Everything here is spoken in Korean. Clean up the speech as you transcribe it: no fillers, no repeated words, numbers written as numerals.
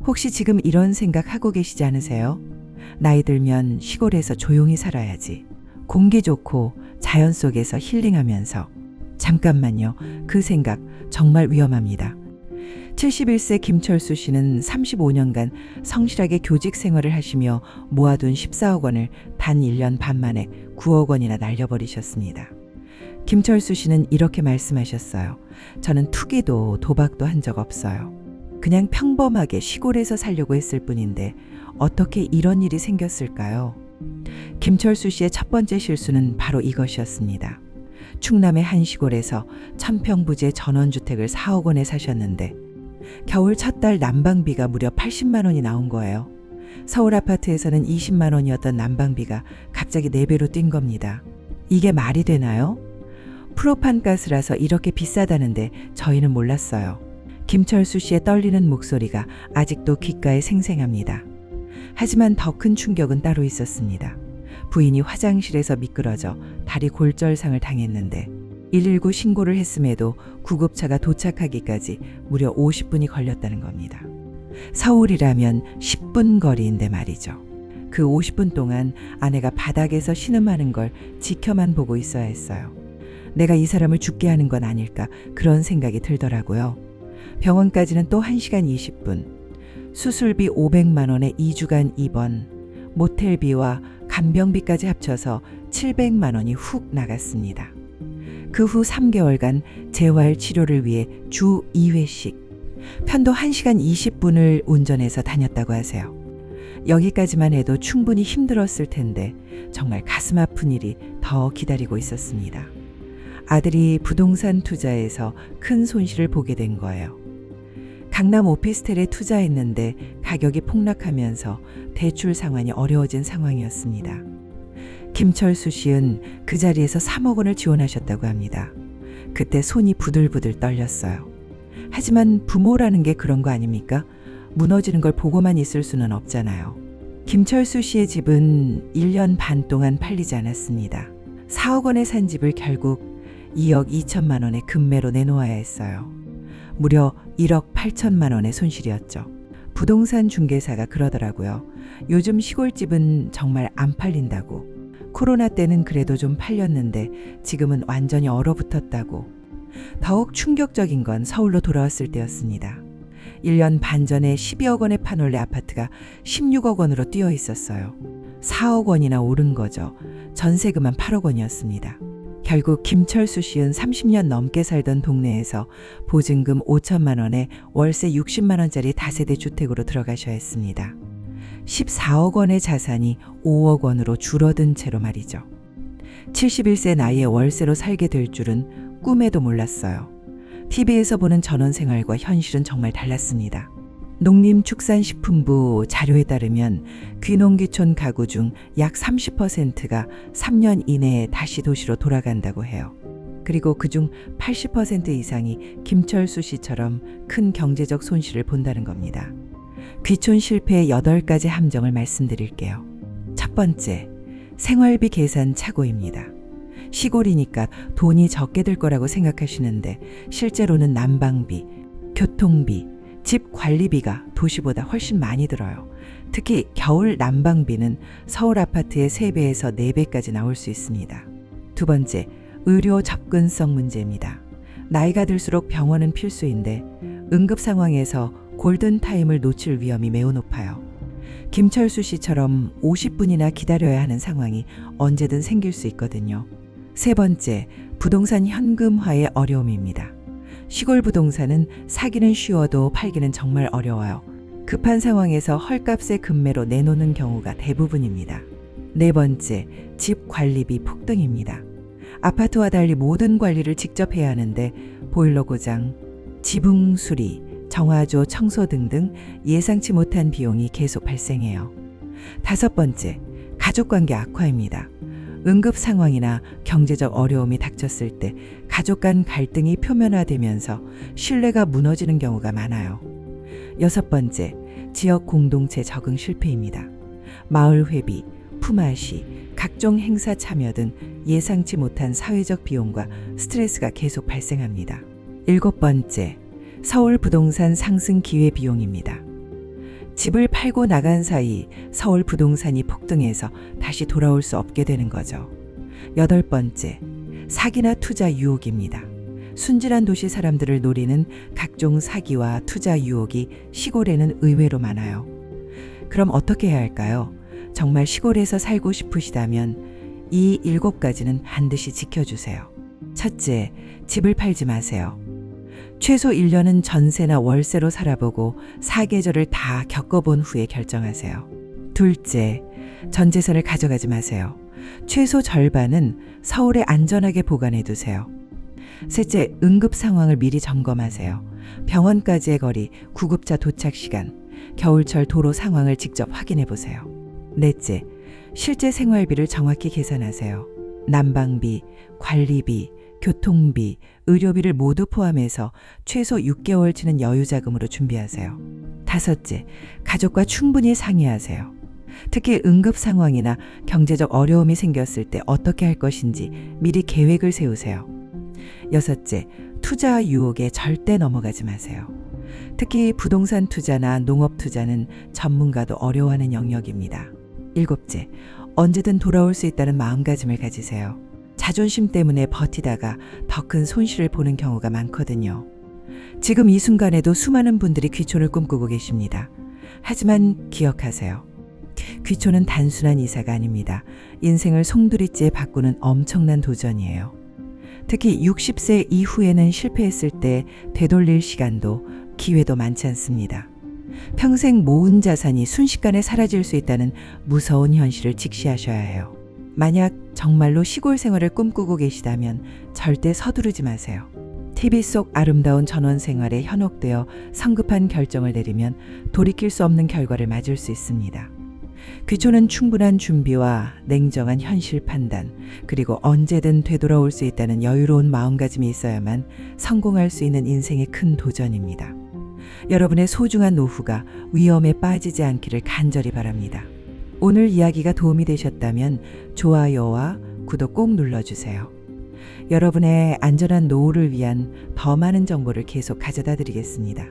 혹시 지금 이런 생각 하고 계시지 않으세요? 나이 들면 시골에서 조용히 살아야지. 공기 좋고 자연 속에서 힐링하면서. 잠깐만요. 그 생각 정말 위험합니다. 71세 김철수 씨는 35년간 성실하게 교직 생활을 하시며 모아둔 14억 원을 단 1년 반 만에 9억 원이나 날려버리셨습니다. 김철수 씨는 이렇게 말씀하셨어요. 저는 투기도 도박도 한 적 없어요. 그냥 평범하게 시골에서 살려고 했을 뿐인데 어떻게 이런 일이 생겼을까요? 김철수 씨의 첫 번째 실수는 바로 이것이었습니다. 충남의 한 시골에서 천평부지의 전원주택을 4억 원에 사셨는데 겨울 첫 달 난방비가 무려 80만 원이 나온 거예요. 서울 아파트에서는 20만 원이었던 난방비가 갑자기 4배로 뛴 겁니다. 이게 말이 되나요? 프로판 가스라서 이렇게 비싸다는데 저희는 몰랐어요. 김철수 씨의 떨리는 목소리가 아직도 귓가에 생생합니다. 하지만 더 큰 충격은 따로 있었습니다. 부인이 화장실에서 미끄러져 다리 골절상을 당했는데 119 신고를 했음에도 구급차가 도착하기까지 무려 50분이 걸렸다는 겁니다. 서울이라면 10분 거리인데 말이죠. 그 50분 동안 아내가 바닥에서 신음하는 걸 지켜만 보고 있어야 했어요. 내가 이 사람을 죽게 하는 건 아닐까 그런 생각이 들더라고요. 병원까지는 또 1시간 20분. 수술비 500만 원에 2주간 입원, 모텔비와 간병비까지 합쳐서 700만 원이 훅 나갔습니다. 그 후 3개월간 재활 치료를 위해 주 2회씩 편도 1시간 20분을 운전해서 다녔다고 하세요. 여기까지만 해도 충분히 힘들었을 텐데 정말 가슴 아픈 일이 더 기다리고 있었습니다. 아들이 부동산 투자에서 큰 손실을 보게 된 거예요. 강남 오피스텔에 투자했는데 가격이 폭락하면서 대출 상환이 어려워진 상황이었습니다. 김철수 씨는 그 자리에서 3억 원을 지원하셨다고 합니다. 그때 손이 부들부들 떨렸어요. 하지만 부모라는 게 그런 거 아닙니까? 무너지는 걸 보고만 있을 수는 없잖아요. 김철수 씨의 집은 1년 반 동안 팔리지 않았습니다. 4억 원에 산 집을 결국 2억 2천만 원에 금매로 내놓아야 했어요. 무려 1억 8천만 원의 손실이었죠. 부동산 중개사가 그러더라고요. 요즘 시골집은 정말 안 팔린다고. 코로나 때는 그래도 좀 팔렸는데 지금은 완전히 얼어붙었다고. 더욱 충격적인 건 서울로 돌아왔을 때였습니다. 1년 반 전에 12억 원에 파놀래 아파트가 16억 원으로 뛰어 있었어요. 4억 원이나 오른 거죠. 전세금만 8억 원이었습니다. 결국 김철수 씨는 30년 넘게 살던 동네에서 보증금 5천만 원에 월세 60만 원짜리 다세대 주택으로 들어가셔야 했습니다. 14억 원의 자산이 5억 원으로 줄어든 채로 말이죠. 71세 나이에 월세로 살게 될 줄은 꿈에도 몰랐어요. TV에서 보는 전원생활과 현실은 정말 달랐습니다. 농림축산식품부 자료에 따르면 귀농귀촌 가구 중 약 30%가 3년 이내에 다시 도시로 돌아간다고 해요. 그리고 그중 80% 이상이 김철수 씨처럼 큰 경제적 손실을 본다는 겁니다. 귀촌 실패의 8가지 함정을 말씀드릴게요. 첫 번째, 생활비 계산 착오입니다. 시골이니까 돈이 적게 들 거라고 생각하시는데 실제로는 난방비, 교통비, 집 관리비가 도시보다 훨씬 많이 들어요. 특히 겨울 난방비는 서울 아파트의 3배에서 4배까지 나올 수 있습니다. 두 번째, 의료 접근성 문제입니다. 나이가 들수록 병원은 필수인데 응급 상황에서 골든타임을 놓칠 위험이 매우 높아요. 김철수 씨처럼 50분이나 기다려야 하는 상황이 언제든 생길 수 있거든요. 세 번째, 부동산 현금화의 어려움입니다. 시골 부동산은 사기는 쉬워도 팔기는 정말 어려워요. 급한 상황에서 헐값에 금매로 내놓는 경우가 대부분입니다. 네 번째, 집 관리비 폭등입니다. 아파트와 달리 모든 관리를 직접 해야 하는데 보일러 고장, 지붕 수리, 정화조 청소 등등 예상치 못한 비용이 계속 발생해요. 다섯 번째, 가족관계 악화입니다. 응급 상황이나 경제적 어려움이 닥쳤을 때 가족 간 갈등이 표면화되면서 신뢰가 무너지는 경우가 많아요. 여섯 번째, 지역 공동체 적응 실패입니다. 마을 회비, 품앗이, 각종 행사 참여 등 예상치 못한 사회적 비용과 스트레스가 계속 발생합니다. 일곱 번째, 서울 부동산 상승 기회 비용입니다. 집을 팔고 나간 사이 서울 부동산이 폭등해서 다시 돌아올 수 없게 되는 거죠. 8번째, 사기나 투자 유혹입니다. 순진한 도시 사람들을 노리는 각종 사기와 투자 유혹이 시골에는 의외로 많아요. 그럼 어떻게 해야 할까요? 정말 시골에서 살고 싶으시다면 이 7가지는 반드시 지켜주세요. 첫째, 집을 팔지 마세요. 최소 1년은 전세나 월세로 살아보고 사계절을 다 겪어본 후에 결정하세요. 둘째, 전 재산을 가져가지 마세요. 최소 절반은 서울에 안전하게 보관해 두세요. 셋째, 응급 상황을 미리 점검하세요. 병원까지의 거리, 구급차 도착 시간, 겨울철 도로 상황을 직접 확인해 보세요. 넷째, 실제 생활비를 정확히 계산하세요. 난방비, 관리비, 교통비, 의료비를 모두 포함해서 최소 6개월치는 여유자금으로 준비하세요. 다섯째, 가족과 충분히 상의하세요. 특히 응급 상황이나 경제적 어려움이 생겼을 때 어떻게 할 것인지 미리 계획을 세우세요. 여섯째, 투자 유혹에 절대 넘어가지 마세요. 특히 부동산 투자나 농업 투자는 전문가도 어려워하는 영역입니다. 일곱째, 언제든 돌아올 수 있다는 마음가짐을 가지세요. 자존심 때문에 버티다가 더 큰 손실을 보는 경우가 많거든요. 지금 이 순간에도 수많은 분들이 귀촌을 꿈꾸고 계십니다. 하지만 기억하세요. 귀촌은 단순한 이사가 아닙니다. 인생을 송두리째 바꾸는 엄청난 도전이에요. 특히 60세 이후에는 실패했을 때 되돌릴 시간도 기회도 많지 않습니다. 평생 모은 자산이 순식간에 사라질 수 있다는 무서운 현실을 직시하셔야 해요. 만약 정말로 시골 생활을 꿈꾸고 계시다면 절대 서두르지 마세요. TV 속 아름다운 전원 생활에 현혹되어 성급한 결정을 내리면 돌이킬 수 없는 결과를 맞을 수 있습니다. 귀촌은 충분한 준비와 냉정한 현실 판단, 그리고 언제든 되돌아올 수 있다는 여유로운 마음가짐이 있어야만 성공할 수 있는 인생의 큰 도전입니다. 여러분의 소중한 노후가 위험에 빠지지 않기를 간절히 바랍니다. 오늘 이야기가 도움이 되셨다면 좋아요와 구독 꼭 눌러주세요. 여러분의 안전한 노후를 위한 더 많은 정보를 계속 가져다 드리겠습니다.